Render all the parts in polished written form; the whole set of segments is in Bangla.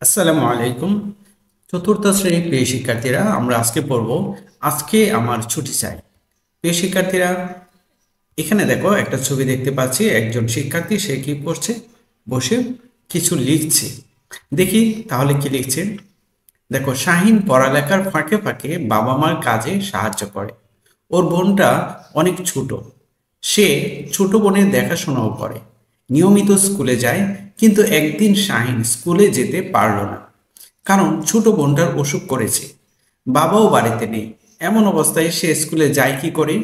আসসালামু আলাইকুম। চতুর্থ শ্রেণীর প্রিয় শিক্ষার্থীরা, আমরা আজকে পড়ব আজকে আমার ছুটি চাই। প্রিয় শিক্ষার্থীরা, এখানে দেখো একটা ছবি দেখতে পাচ্ছি। একজন শিক্ষার্থী, সে কি করছে? বসে কিছু লিখছে। দেখি তাহলে কি লিখছে। দেখো, শাহিন পড়ালেখার ফাঁকে ফাঁকে বাবা মার কাজে সাহায্য করে। ওর বোনটা অনেক ছোট, সে ছোট বোনের দেখাশোনাও করে। নিয়মিত স্কুলে যায়, কিন্তু একদিন শাহিন স্কুলে যেতে পারল না, কারণ ছোট বোনটার অসুখ করেছে। বাবাও বাড়িতে নেই। এমন অবস্থায় সে স্কুলে যায় কি করে?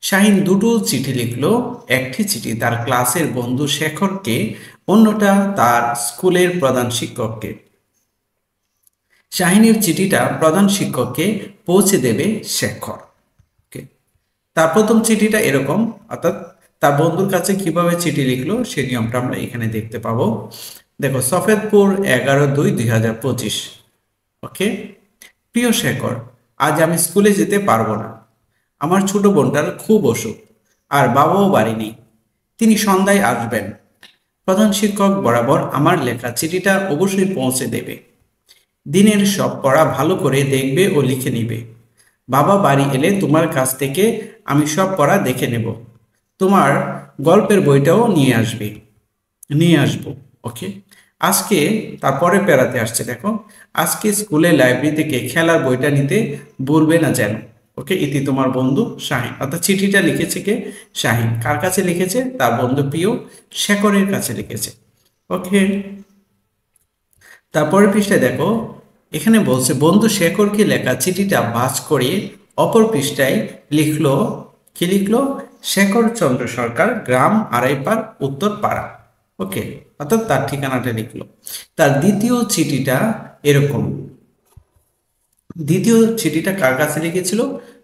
শাহিন দুটো চিঠি লিখলো। একটি চিঠি তার ক্লাসের বন্ধু শেখরকে, অন্যটা তার স্কুলের প্রধান শিক্ষককে। শাহিনের চিঠিটা প্রধান শিক্ষককে পৌঁছে দেবে শেখর। ওকে, তার প্রথম চিঠিটা এরকম, অর্থাৎ তার বন্ধুর কাছে কিভাবে চিঠি লিখলো সেই নিয়মটা আমরা এখানে দেখতে পাবো। দেখো, সফেদপুর 11/2/2025। ওকে, প্রিয় শেখর, আজ আমি স্কুলে যেতে পারবো না। আমার ছোট বোনটার খুব অসুখ, আর বাবাও বাড়ি নেই। তিনি সন্ধ্যায় আসবেন। প্রধান শিক্ষক বরাবর আমার লেখা চিঠিটা অবশ্যই পৌঁছে দেবে। দিনের সব পড়া ভালো করে দেখবে ও লিখে নিবে। বাবা বাড়ি এলে তোমার কাছ থেকে আমি সব পড়া দেখে নেব। তোমার গল্পের বইটাও নিয়ে আসবো। ওকে, আজকে তারপরে পেরাতে আসছে। দেখো, আজকে স্কুলে লাইব্রেরি থেকে খেলার বইটা নিতে ভুলবে না যেন। ওকে, ইতি তোমার বন্ধু শাহিন। অর্থাৎ চিঠিটা লিখেছে কে? শাহিন। কার কাছে লিখেছে? তার বন্ধু প্রিয় শেখরের কাছে লিখেছে। ওকে, তারপরের পৃষ্ঠায় দেখো, এখানে বলছে বন্ধু শেখরকে লেখা চিঠিটা ভাঁজ করে অপর পৃষ্ঠায় লিখলো। কি লিখলো? শেখর চন্দ্র সরকার, গ্রাম আড়াইপাড়, উত্তর পাড়া। ওকে, অর্থাৎ তার ঠিকানাটা লিখলো। তার দ্বিতীয় চিঠিটা এরকম। দ্বিতীয় চিঠিটা কার কাছে লিখেছিল?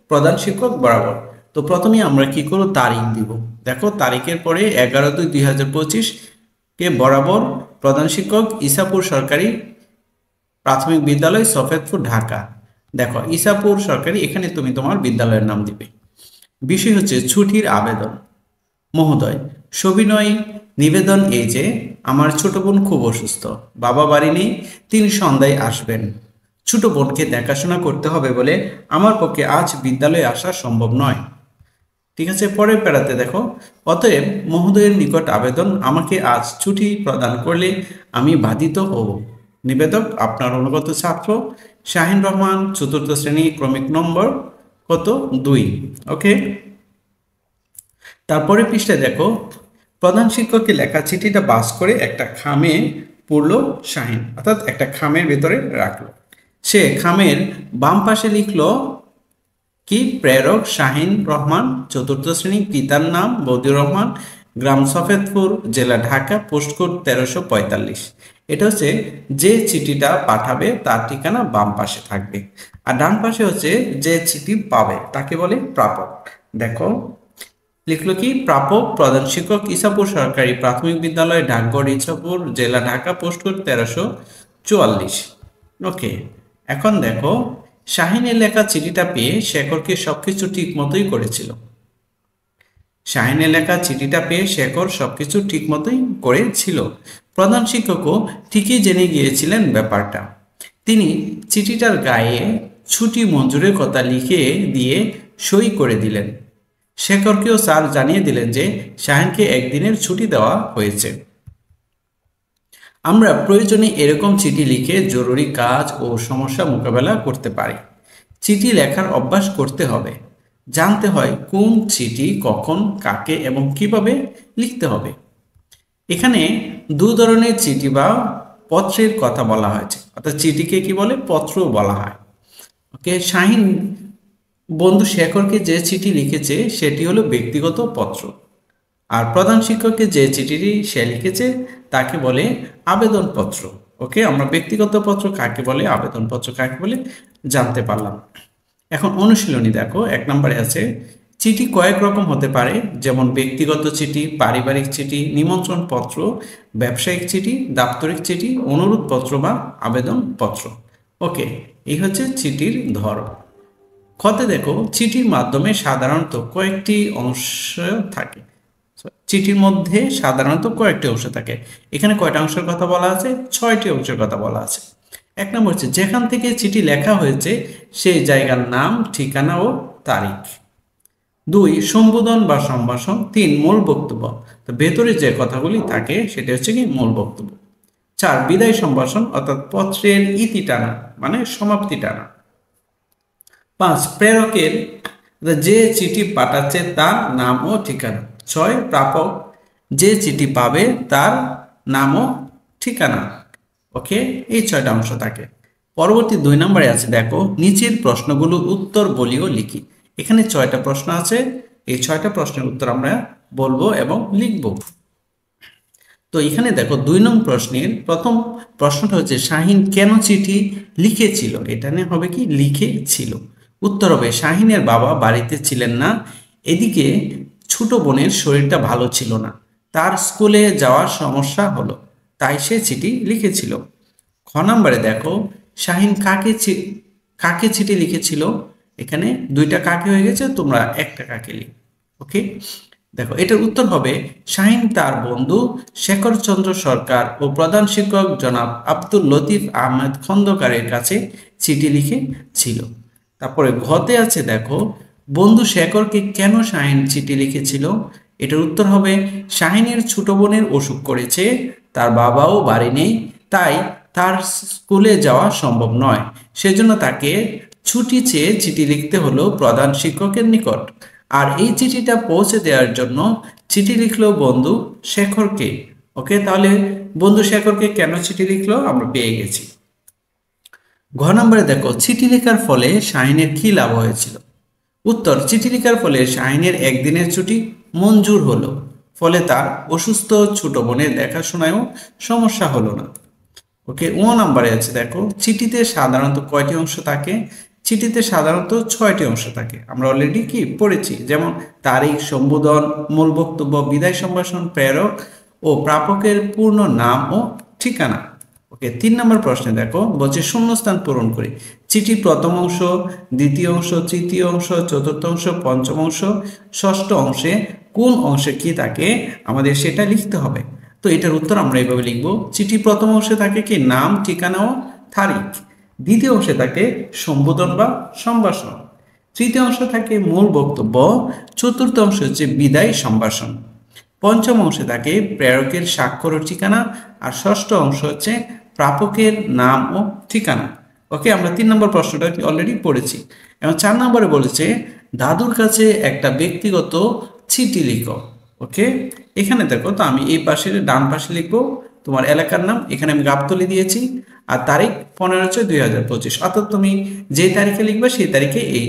প্রধান শিক্ষক বরাবর। তো প্রথমে আমরা কি করব? তারিখ দিব। দেখো, তারিখের পরে 11/2/2025 কে বরাবর প্রধান শিক্ষক, ইসাপুর সরকারি প্রাথমিক বিদ্যালয়, সফেদপুর, ঢাকা। দেখো, ইসাপুর সরকারি, এখানে তুমি তোমার বিদ্যালয়ের নাম দিবে। বিষয় হচ্ছে ছুটির আবেদন। মহোদয়, সবিনয় নিবেদন এই যে, আমার ছোট বোন খুব অসুস্থ, বাবা বাড়ি নেই, তিনি সন্ধ্যায় আসবেন। ছোট বোনকে দেখাশোনা করতে হবে বলে আমার পক্ষে আজ বিদ্যালয়ে আসা সম্ভব নয়। ঠিক আছে, পরের প্যারাতে দেখো, অতএব মহোদয়ের নিকট আবেদন, আমাকে আজ ছুটি প্রদান করলে আমি বাধিত হব। নিবেদক আপনার অনুগত ছাত্র শাহিন রহমান, চতুর্থ শ্রেণী, ক্রমিক নম্বর কত? 2। ওকে, তারপরে পৃষ্ঠায় দেখো, প্রধান শিক্ষককে লেখা চিঠিটা বাস করে একটা খামে পুরল শাহিন, অর্থাৎ একটা খামের ভেতরে রাখলো। সে খামের বাম পাশে লিখলো কি? প্রেরক শাহিন রহমান, চতুর্থ শ্রেণী, পিতার নাম বদিউর রহমান, গ্রাম সফেদপুর, জেলা ঢাকা, পোস্টকোড 1345। এটা হচ্ছে যে চিঠিটা পাঠাবে তার ঠিকানা বাম পাশে থাকবে, আর ডান পাশে হচ্ছে যে চিঠি পাবে তাকে বলে প্রাপক। দেখো, লিখলো কি? প্রাপক প্রধান শিক্ষক, ইসাপুর সরকারি প্রাথমিক বিদ্যালয়, ডাকঘর, ইসাপুর, জেলা ঢাকা, পোস্টকোড 1344। ওকে, এখন দেখো, শাহিনের লেখা চিঠিটা পেয়ে শেখরকে সবকিছু ঠিক মতোই করেছিল। শাহিনের লেখা চিঠিটা পেয়ে শেখর সবকিছু ঠিক মতোই করেছিল। প্রধান শিক্ষকও ঠিকই জেনে গিয়েছিলেন ব্যাপারটা। তিনি চিঠিটার গায়ে ছুটি মঞ্জুরের কথা লিখে দিয়ে সই করে দিলেন। শেখরকেও স্যার জানিয়ে দিলেন যে শাহিনকে একদিনের ছুটি দেওয়া হয়েছে। আমরা প্রয়োজনে এরকম চিঠি লিখে জরুরি কাজ ও সমস্যা মোকাবেলা করতে পারি। চিঠি লেখার অভ্যাস করতে হবে। জানতে হয় কোন চিঠি কখন, কাকে এবং কিভাবে লিখতে হবে। এখানে দু ধরনের চিঠি বা পত্রের কথা বলা হয়েছে, অর্থাৎ চিঠিকে কি বলে? পত্র বলা হয়। ওকে, শাহিন বন্ধু শেখরকে যে চিঠি লিখেছে সেটি হলো ব্যক্তিগত পত্র, আর প্রধান শিক্ষককে যে চিঠিটি সে লিখেছে তাকে বলে আবেদনপত্র। ওকে, আমরা ব্যক্তিগত পত্র কাকে বলে, আবেদনপত্র কাকে বলে জানতে পারলাম। এখন অনুশীলনী দেখো, 1 নম্বরে আছে চিঠি কয়েক রকম হতে পারে, যেমন ব্যক্তিগত চিঠি, পারিবারিক চিঠি, নিমন্ত্রণ পত্র, ব্যবসায়িক চিঠি, দাপ্তরিক চিঠি, অনুরোধ পত্র বা আবেদন পত্র। ওকে, এই হচ্ছে চিঠির ধরন। খতে দেখো, চিঠির মাধ্যমে সাধারণত কয়েকটি অংশ থাকে। চিঠির মধ্যে সাধারণত কয়েকটি অংশ থাকে। এখানে কয়টা অংশের কথা বলা আছে? 6টি অংশের কথা বলা আছে। 1 নম্বর হচ্ছে যেখান থেকে চিঠি লেখা হয়েছে সেই জায়গার নাম, ঠিকানা ও তারিখ। 2 সম্বোধন বা সম্ভাষণ। 3 মূল বক্তব্য, তো ভেতরে যে কথাগুলি থাকে সেটা হচ্ছে কি মূল বক্তব্য। 4 বিদায় সম্ভাষণ, অর্থাৎ পত্রের ইতি টানা মানে সমাপ্তি টানা। 5 প্রেরকের যে চিঠি পাঠাচ্ছে তার নাম ও ঠিকানা। 6 প্রাপক যে চিঠি পাবে তার নাম ও ঠিকানা। ওকে, এই 6টা অংশ থাকে। পরবর্তী 2 নম্বরে আছে, দেখো নিচের প্রশ্নগুলো উত্তর বলিও লিখি। এখানে 6টা প্রশ্ন আছে, এই 6টা প্রশ্নের উত্তর আমরা বলবো এবং লিখব। তো এখানে দেখো 2 নং প্রশ্নের প্রথম প্রশ্নটা হচ্ছে শাহিন কেন চিঠি লিখেছিল। এটা নিয়ে হবে কি লিখেছিল। উত্তর হবে শাহিনের বাবা বাড়িতে ছিলেন না, এদিকে ছোট বোনের শরীরটা ভালো ছিল না, তার স্কুলে যাওয়ার সমস্যা হলো, তাই সে চিঠি লিখেছিল। খ নম্বরে দেখো শাহিন কাকে চিঠি লিখেছিল। এখানে 2টা কাকে হয়ে গেছে, তোমরা একটা কাকে লিখ। ওকে, দেখো এটার উত্তর হবে শাহিন তার বন্ধু শেখর চন্দ্র সরকার ও প্রধান শিক্ষক জনাব আব্দুল লতিফ আহমেদ খন্দকারের কাছে চিঠি লিখেছিল। তারপরে ঘতে আছে, দেখো বন্ধু শেখরকে কেন শাহিন চিঠি লিখেছিল। এটার উত্তর হবে শাহিনের ছোট বোনের অসুখ করেছে, তার বাবাও বাড়ি নেই, তাই তার স্কুলে যাওয়া সম্ভব নয়, সেজন্য তাকে ছুটি চেয়ে চিঠি লিখতে হলো প্রধান শিক্ষকের নিকট। আর এই চিঠিটা পৌঁছে দেওয়ার জন্য চিঠি লিখলো বন্ধু শেখরকে। ওকে, তাহলে বন্ধু শেখরকে কেন চিঠি লিখলো আমরা পেয়ে গেছি। ঘ নম্বরে দেখো চিঠি লেখার ফলে শাহিনের কি লাভ হয়েছিল। উত্তর চিঠি লেখার ফলে শাহিনের একদিনের ছুটি মঞ্জুর হলো, ফলে তার অসুস্থ ছোট বোনের দেখাশোনায়ও সমস্যা হলো না। ওকে, ও নাম্বারে আছে, দেখো চিঠিতে সাধারণত কয়টি অংশ থাকে। চিঠিতে সাধারণত 6টি অংশ থাকে, আমরা অলরেডি কি পড়েছি, যেমন তারিখ, সম্বোধন, মূল বক্তব্য, বিদায় সম্ভাষণ, প্রেরক ও প্রাপকের পূর্ণ নাম ও ঠিকানা। ওকে, 3 নম্বর প্রশ্নে দেখো বলছে শূন্যস্থান পূরণ করি। চিঠির প্রথম অংশ, দ্বিতীয় অংশ, তৃতীয় অংশ, চতুর্থ অংশ, পঞ্চম অংশ, ষষ্ঠ অংশে কোন অংশে কি থাকে আমাদের সেটা লিখতে হবে। তো এটার উত্তর আমরা এইভাবে লিখব, চিঠি প্রথম অংশে থাকে কি নাম, ঠিকানা ও তারিখ। দ্বিতীয় অংশে থাকে সম্বোধন বা সম্ভাষণ। তৃতীয় অংশে থাকে মূল বক্তব্য। চতুর্থ অংশ হচ্ছে বিদায় সম্ভাষণ। পঞ্চম অংশে থাকে প্রেরকের স্বাক্ষর ও ঠিকানা। আর ষষ্ঠ অংশ হচ্ছে প্রাপকের নাম ও ঠিকানা। ওকে, আমরা 3 নম্বর প্রশ্নটা অলরেডি পড়েছি। এবং 4 নম্বরে বলেছে দাদুর কাছে একটা ব্যক্তিগত চিঠি লিখো। ওকে, এখানে দেখো, তো আমি এই পাশে ডান পাশে লিখবো তোমার এলাকার নাম, এখানে আমি গাবতলী দিয়েছি, আর তারিখ 15/6/2025, অর্থাৎ তুমি যে তারিখে লিখবে সেই তারিখে এই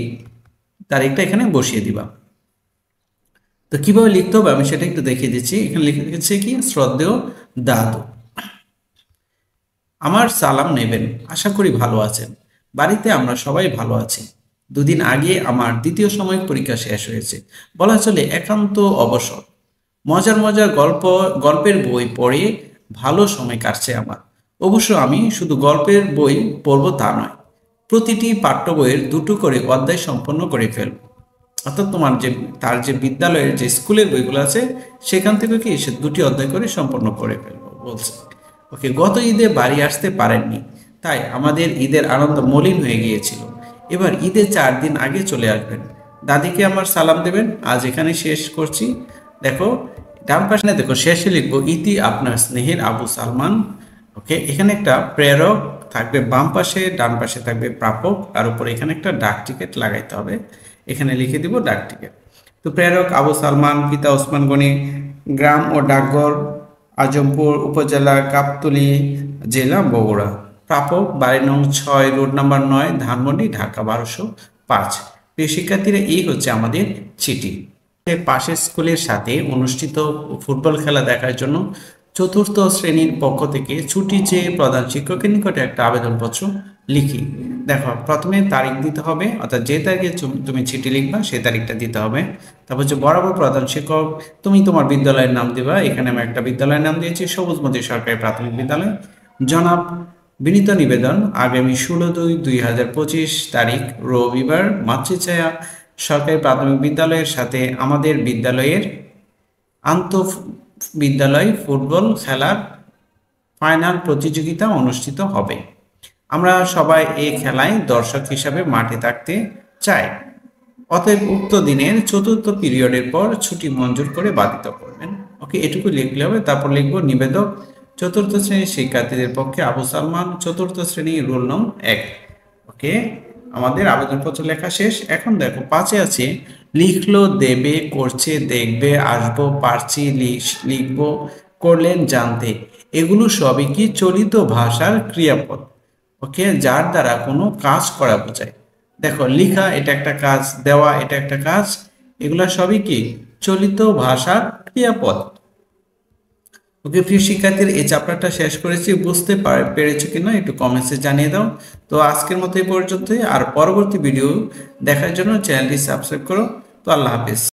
তারিখটা এখানে বসিয়ে দিবা। তো কিভাবে লিখতে হবে আমি সেটা একটু দেখিয়ে দিচ্ছি। এখানে লিখে দিচ্ছি কি শ্রদ্ধেয় দাদু, আমার সালাম নেবেন, আশা করি ভালো আছেন, বাড়িতে আমরা সবাই ভালো আছি। 2 দিন আগে আমার দ্বিতীয় সাময়িক পরীক্ষা শেষ হয়েছে, বলা চলে একান্ত অবসর। মজার মজার গল্পের বই পড়ে ভালো সময় কাটছে আমার। অবশ্য আমি শুধু গল্পের বই পড়ব তা নয়, প্রতিটি পাঠ্য বইয়ের 2টো করে অধ্যায় সম্পন্ন করে ফেলব। অর্থাৎ তোমার তার যে বিদ্যালয়ের যে স্কুলের বইগুলো আছে সেখান থেকে কি সে 2টি অধ্যায় করে সম্পন্ন করে ফেলবো বলছে। ওকে, গত ঈদে বাড়ি আসতে পারেননি, তাই আমাদের ঈদের আনন্দ মলিন হয়ে গিয়েছিল। এবার ঈদের 4 দিন আগে চলে আসবেন, দাদিকে আমার সালাম দেবেন। আজ এখানে শেষ করছি। দেখো ডান পাশে দেখো শেষে লিখবো ইতি আপনার স্নেহের আবু সালমান। ওকে, এখানে একটা প্রেরক থাকবে বাম পাশে, ডান পাশে থাকবে প্রাপক, আর উপরে এখানে একটা ডাক টিকিট লাগাইতে হবে। এখানে লিখে দিব ডাক টিকিট। তো প্রেরক আবু সালমান, পিতা ওসমান গনি, গ্রাম ও ডাকঘর আজমপুর উপজেলা, গাবতলী জেলা, বগুড়া। প্রাপক বাড়ি নং 6, রোড নাম্বার 9, ধানমন্ডি, ঢাকা 1205। প্রিয় শিক্ষার্থীরা, এই হচ্ছে আমাদের চিঠি। পাশের স্কুলের সাথে অনুষ্ঠিত ফুটবল খেলা দেখার জন্য 4র্থ শ্রেণীর পক্ষ থেকে ছুটি চেয়ে প্রধান শিক্ষকের নিকটে একটা আবেদনপত্র লিখি। দেখো প্রথমে তারিখ দিতে হবে, অর্থাৎ যে তারিখে তুমি চিঠি লিখবা সেই তারিখটা দিতে হবে। তারপর হচ্ছে বরাবর প্রধান শিক্ষক, তুমি তোমার বিদ্যালয়ের নাম দিবা। এখানে আমি একটা বিদ্যালয়ের নাম দিয়েছি, সবুজমতি সরকারি প্রাথমিক বিদ্যালয়। জনাব, বিনীত নিবেদন, আগামী 16/2/2025 তারিখ রবিবার মাতৃছায়া সরকারি প্রাথমিক বিদ্যালয়ের সাথে আমাদের বিদ্যালয়ের আন্তঃবিদ্যালয় ফুটবল খেলার ফাইনাল প্রতিযোগিতা অনুষ্ঠিত হবে। আমরা সবাই এই খেলায় দর্শক হিসাবে মাঠে থাকতে চাই। অতএব উক্ত দিনের চতুর্থ পিরিয়ডের পর ছুটি মঞ্জুর করে বাধিত করবেন। ওকে, এটুকু লিখলে হবে। তারপর লিখবো নিবেদক চতুর্থ শ্রেণীর শিক্ষার্থীদের পক্ষে আবু সালমান, চতুর্থ শ্রেণী, রোল নং 1। ওকে, আমাদের আবেদনপত্র লেখা শেষ। এখন দেখো 5-এ আছে লিখলো, দেবে, করছে, দেখবে, আসবো, পারছি, লিখবো, করলেন, জানতে। এগুলো সবই কি চলিত ভাষার ক্রিয়াপদ। ওকে, যার দ্বারা কোনো কাজ করা বোঝায়। দেখো, লিখা এটা একটা কাজ, দেওয়া এটা একটা কাজ, এগুলা সবই কি চলিত ভাষার ক্রিয়াপদ। ওকে প্রিয় শিক্ষার্থীর, এই চ্যাপ্টারটা শেষ করেছি। বুঝতে পেরেছো কিনা একটু কমেন্টসে জানিয়ে দাও। তো আজকের মতো এই পর্যন্তই। আর পরবর্তী ভিডিও দেখার জন্য চ্যানেলটি সাবস্ক্রাইব করো। তো আল্লাহ হাফেজ।